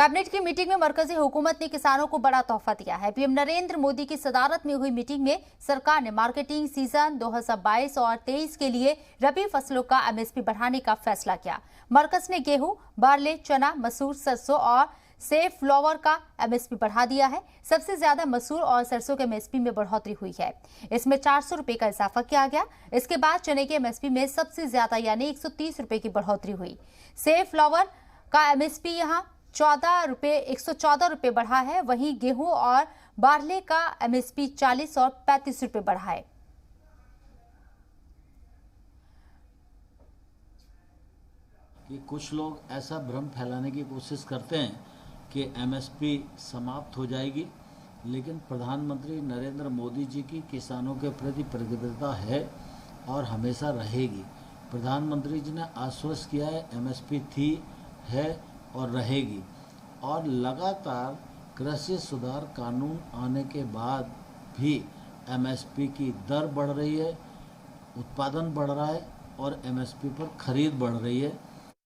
Cabinet की meeting में मरकजी हुकूमत ने किसानों को बड़ा तोहफा दिया है। पीएम नरेंद्र मोदी की सदारत में हुई मीटिंग में सरकार ने मार्केटिंग सीजन 2022 और 23 के लिए रबी फसलों का एमएसपी बढ़ाने का फैसला किया। मरकज ने गेहूं, बार्ले, चना, मसूर, सरसों और सेफ फ्लावर का एमएसपी बढ़ा दिया है। सबसे ज्यादा मसूर और सरसों के एमएसपी में बढ़ोतरी हुई है। इसमें 400 रुपए का इजाफा किया गया। इसके बाद चने के एमएसपी में सबसे ज्यादा यानी 130 रुपए की बढ़ोतरी हुई। सेफ फ्लावर का एमएसपी यहां 114 रुपए बढ़ा है। वहीं गेहूं और बार्ले का एमएसपी 40 और 35 रुपए बढ़ा है। कि कुछ लोग ऐसा भ्रम फैलाने की कोशिश करते हैं कि एमएसपी समाप्त हो जाएगी, लेकिन प्रधानमंत्री नरेंद्र मोदी जी की किसानों के प्रति प्रतिबद्धता है और हमेशा रहेगी। प्रधानमंत्री जी ने आश्वस्त किया है एमएसपी थी, है और रहेगी। और लगातार कृषि सुधार कानून आने के बाद भी एमएसपी की दर बढ़ रही है, उत्पादन बढ़ रहा है और एमएसपी पर खरीद बढ़ रही है।